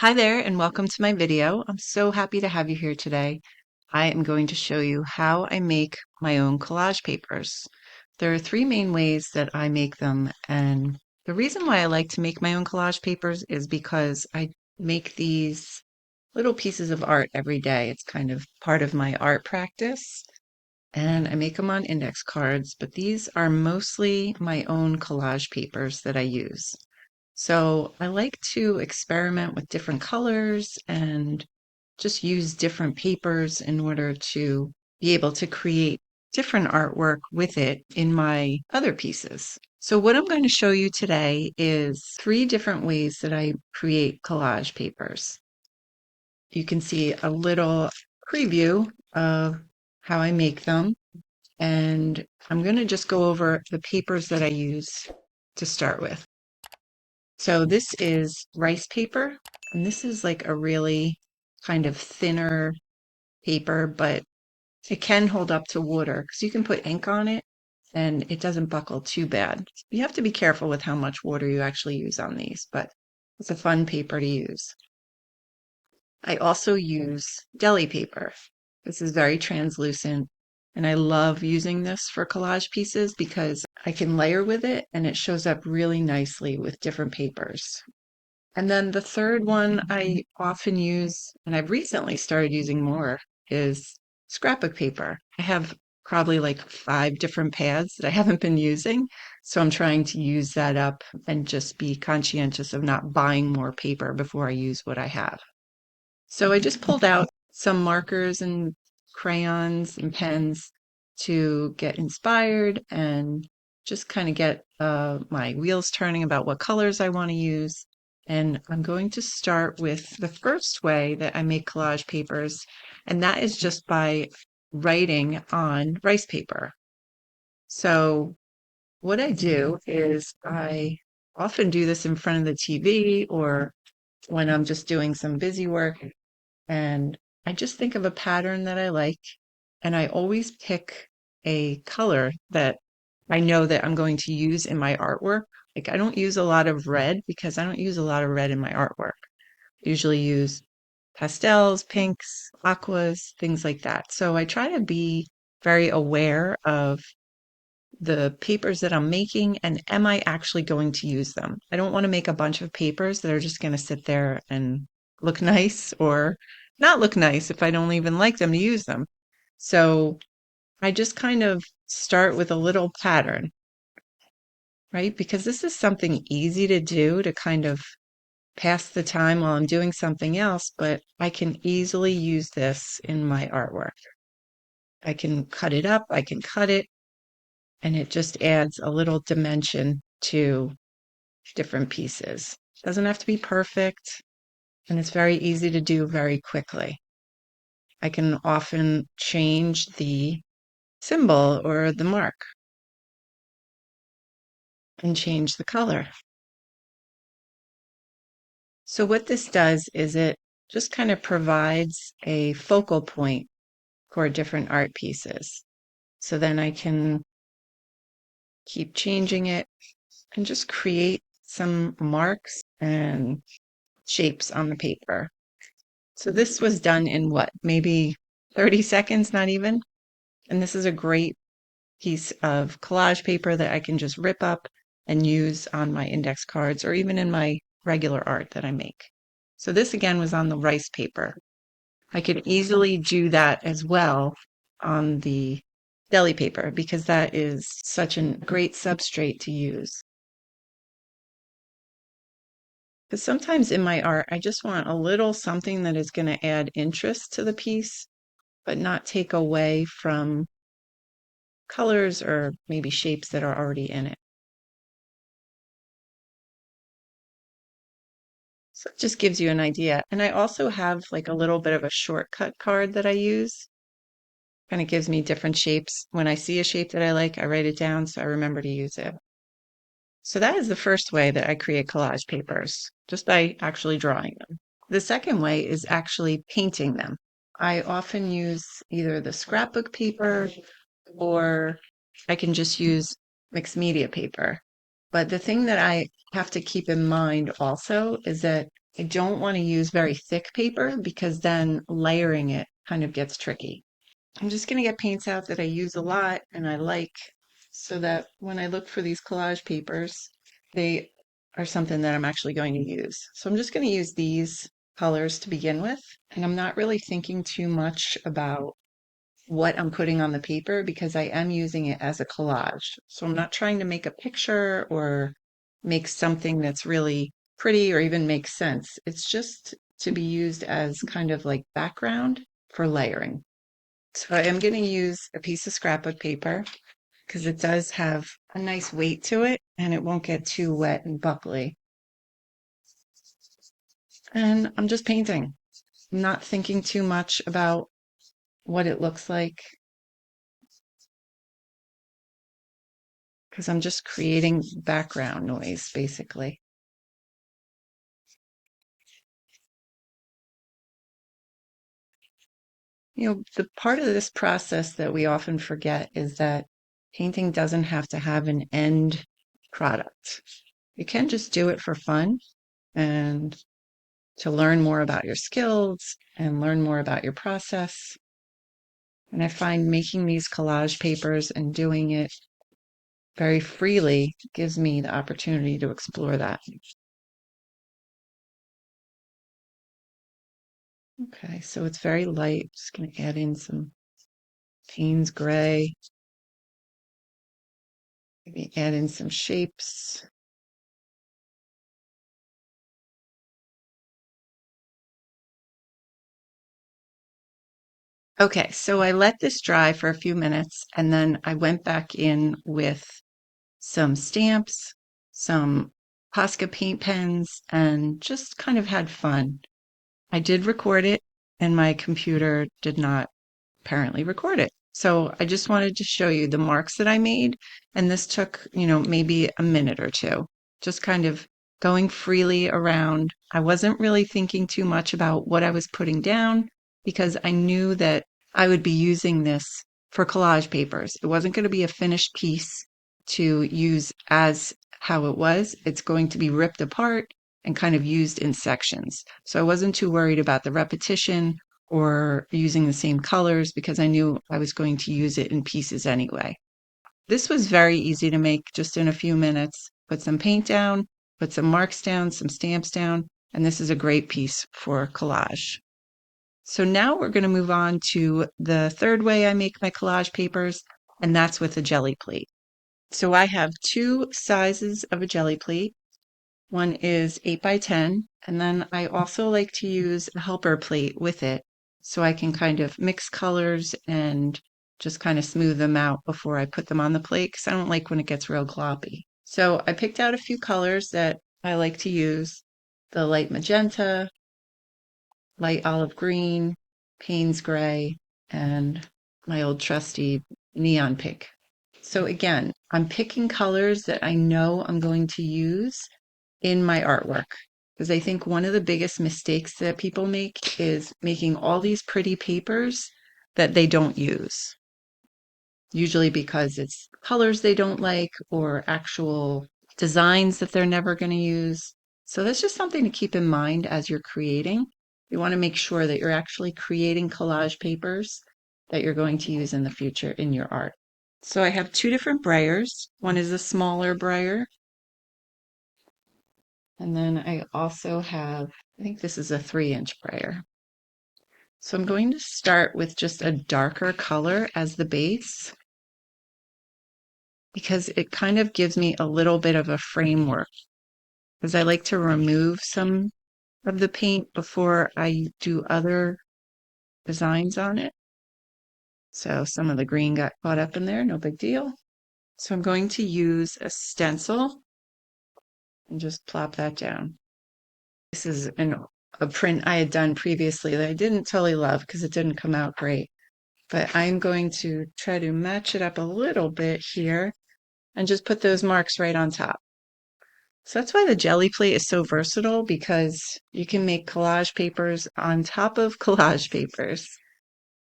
Hi there and welcome to my video. I'm so happy to have you here today. I am going to show you how I make my own collage papers. There are three main ways that I make them, and the reason why I like to make my own collage papers is because I make these little pieces of art every day. It's kind of part of my art practice, and I make them on index cards, but these are mostly my own collage papers that I use. So I like to experiment with different colors and just use different papers in order to be able to create different artwork with it in my other pieces. So what I'm going to show you today is three different ways that I create collage papers. You can see a little preview of how I make them, and I'm going to just go over the papers that I use to start with. So this is rice paper, and this is like a really kind of thinner paper, but it can hold up to water because you can put ink on it and it doesn't buckle too bad. You have to be careful with how much water you actually use on these, but it's a fun paper to use. I also use deli paper. This is very translucent, and I love using this for collage pieces because I can layer with it and it shows up really nicely with different papers. And then the third one I often use, and I've recently started using more, is scrapbook paper. I have probably like 5 different pads that I haven't been using. So I'm trying to use that up and just be conscientious of not buying more paper before I use what I have. So I just pulled out some markers and crayons and pens to get inspired and just kind of get my wheels turning about what colors I want to use. And I'm going to start with the first way that I make collage papers, and that is just by writing on rice paper. So what I do is I often do this in front of the TV or when I'm just doing some busy work, and I just think of a pattern that I like, and I always pick a color that I know that I'm going to use in my artwork. Like I don't use a lot of red because I don't use a lot of red in my artwork. I usually use pastels, pinks, aquas, things like that. So I try to be very aware of the papers that I'm making and am I actually going to use them? I don't want to make a bunch of papers that are just going to sit there and look nice or not look nice if I don't even like them to use them. So I just kind of start with a little pattern, right? Because this is something easy to do to kind of pass the time while I'm doing something else, but I can easily use this in my artwork. I can cut it up, I can cut it, and it just adds a little dimension to different pieces. Doesn't have to be perfect, and it's very easy to do very quickly. I can often change the symbol or the mark and change the color. So what this does is it just kind of provides a focal point for different art pieces. So then I can keep changing it and just create some marks and shapes on the paper. So this was done in what, maybe 30 seconds, not even? And this is a great piece of collage paper that I can just rip up and use on my index cards or even in my regular art that I make. So this again was on the rice paper. I could easily do that as well on the deli paper because that is such a great substrate to use. Because sometimes in my art, I just want a little something that is going to add interest to the piece, but not take away from colors or maybe shapes that are already in it. So it just gives you an idea. And I also have like a little bit of a shortcut card that I use. Kind of gives me different shapes. When I see a shape that I like, I write it down so I remember to use it. So that is the first way that I create collage papers, just by actually drawing them. The second way is actually painting them. I often use either the scrapbook paper or I can just use mixed media paper. But the thing that I have to keep in mind also is that I don't want to use very thick paper because then layering it kind of gets tricky. I'm just going to get paints out that I use a lot and I like so that when I look for these collage papers, they are something that I'm actually going to use. So I'm just going to use these colors to begin with. And I'm not really thinking too much about what I'm putting on the paper because I am using it as a collage. So I'm not trying to make a picture or make something that's really pretty or even makes sense. It's just to be used as kind of like background for layering. So I am going to use a piece of scrapbook paper because it does have a nice weight to it and it won't get too wet and buckly. And I'm just painting. I'm not thinking too much about what it looks like because I'm just creating background noise basically. You know, the part of this process that we often forget is that painting doesn't have to have an end product. You can just do it for fun and to learn more about your skills and learn more about your process. And I find making these collage papers and doing it very freely gives me the opportunity to explore that. Okay, so it's very light. Just going to add in some Payne's gray, maybe add in some shapes. Okay, so I let this dry for a few minutes and then I went back in with some stamps, some Posca paint pens, and just kind of had fun. I did record it, and my computer did not apparently record it. So I just wanted to show you the marks that I made, and this took, maybe a minute or two, just kind of going freely around. I wasn't really thinking too much about what I was putting down because I knew that I would be using this for collage papers. It wasn't going to be a finished piece to use as how it was. It's going to be ripped apart and kind of used in sections. So I wasn't too worried about the repetition or using the same colors because I knew I was going to use it in pieces anyway. This was very easy to make just in a few minutes. Put some paint down, put some marks down, some stamps down, and this is a great piece for collage. So now we're going to move on to the third way I make my collage papers, and that's with a jelly plate. So I have two sizes of a jelly plate. One is 8 by 10, and then I also like to use a helper plate with it so I can kind of mix colors and just kind of smooth them out before I put them on the plate because I don't like when it gets real gloppy. So I picked out a few colors that I like to use: the light magenta, light olive green, Payne's gray, and my old trusty neon pink. So again, I'm picking colors that I know I'm going to use in my artwork because I think one of the biggest mistakes that people make is making all these pretty papers that they don't use, usually because it's colors they don't like or actual designs that they're never going to use. So that's just something to keep in mind as you're creating. You want to make sure that you're actually creating collage papers that you're going to use in the future in your art. So I have two different brayers. One is a smaller brayer, and then I also have, I think this is a 3-inch brayer. So I'm going to start with just a darker color as the base because it kind of gives me a little bit of a framework because I like to remove some of the paint before I do other designs on it. So some of the green got caught up in there, no big deal. So I'm going to use a stencil and just plop that down. This is a print I had done previously that I didn't totally love because it didn't come out great. But I'm going to try to match it up a little bit here and just put those marks right on top. So that's why the jelly plate is so versatile because you can make collage papers on top of collage papers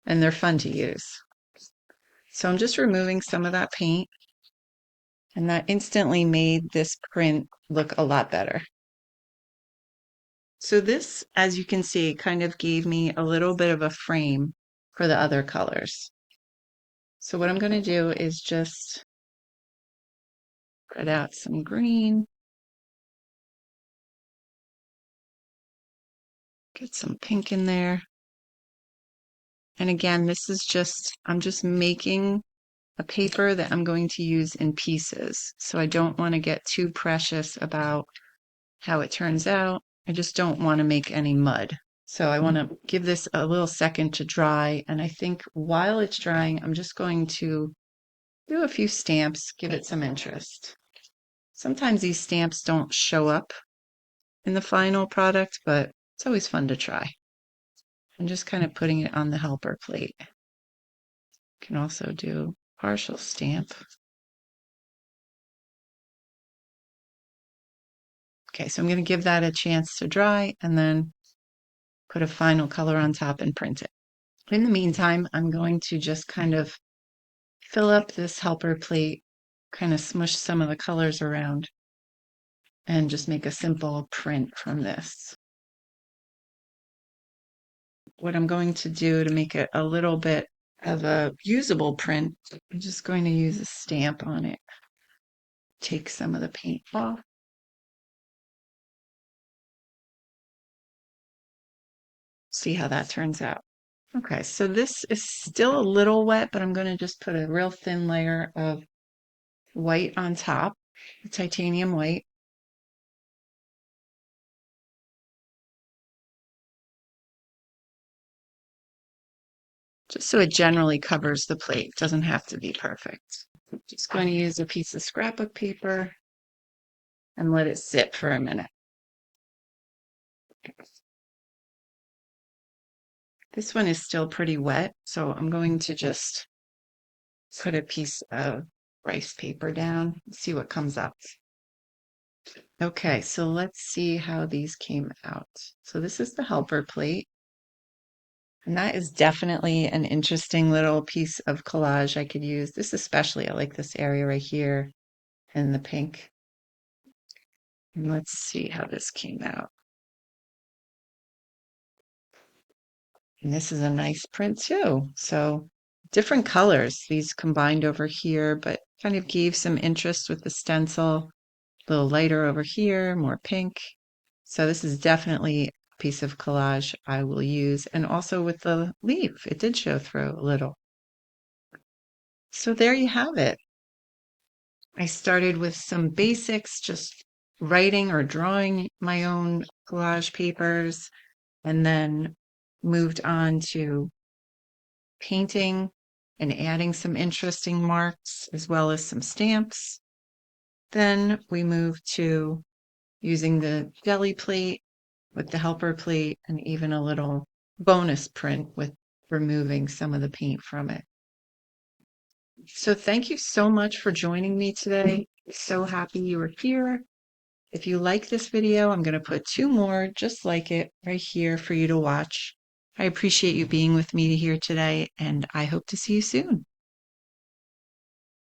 and they're fun to use. So I'm just removing some of that paint and that instantly made this print look a lot better. So this, as you can see, kind of gave me a little bit of a frame for the other colors. So what I'm going to do is just spread out some green, get some pink in there. And again, this is just, I'm just making a paper that I'm going to use in pieces. So I don't want to get too precious about how it turns out. I just don't want to make any mud. So I want to give this a little second to dry. And I think while it's drying, I'm just going to do a few stamps, give it some interest. Sometimes these stamps don't show up in the final product, but it's always fun to try. I'm just kind of putting it on the helper plate. You can also do partial stamp. Okay, so I'm going to give that a chance to dry and then put a final color on top and print it. In the meantime, I'm going to just kind of fill up this helper plate, kind of smush some of the colors around, and just make a simple print from this. What I'm going to do to make it a little bit of a usable print, I'm just going to use a stamp on it. Take some of the paint off. See how that turns out. Okay, so this is still a little wet, but I'm going to just put a real thin layer of white on top, the titanium white. Just so it generally covers the plate. It doesn't have to be perfect. I'm just going to use a piece of scrapbook paper and let it sit for a minute. This one is still pretty wet, so I'm going to just put a piece of rice paper down and see what comes up. Okay, so let's see how these came out. So this is the helper plate. And that is definitely an interesting little piece of collage I could use. This especially, I like this area right here and the pink. And let's see how this came out. And this is a nice print too. So different colors, these combined over here, but kind of gave some interest with the stencil. A little lighter over here, more pink. So this is definitely a piece of collage I will use. And also with the leaf, it did show through a little. So there you have it. I started with some basics, just writing or drawing my own collage papers, and then moved on to painting and adding some interesting marks as well as some stamps. Then we moved to using the deli plate with the helper plate and even a little bonus print with removing some of the paint from it. So thank you so much for joining me today. So happy you were here. If you like this video, I'm going to put 2 more just like it right here for you to watch. I appreciate you being with me here today, and I hope to see you soon.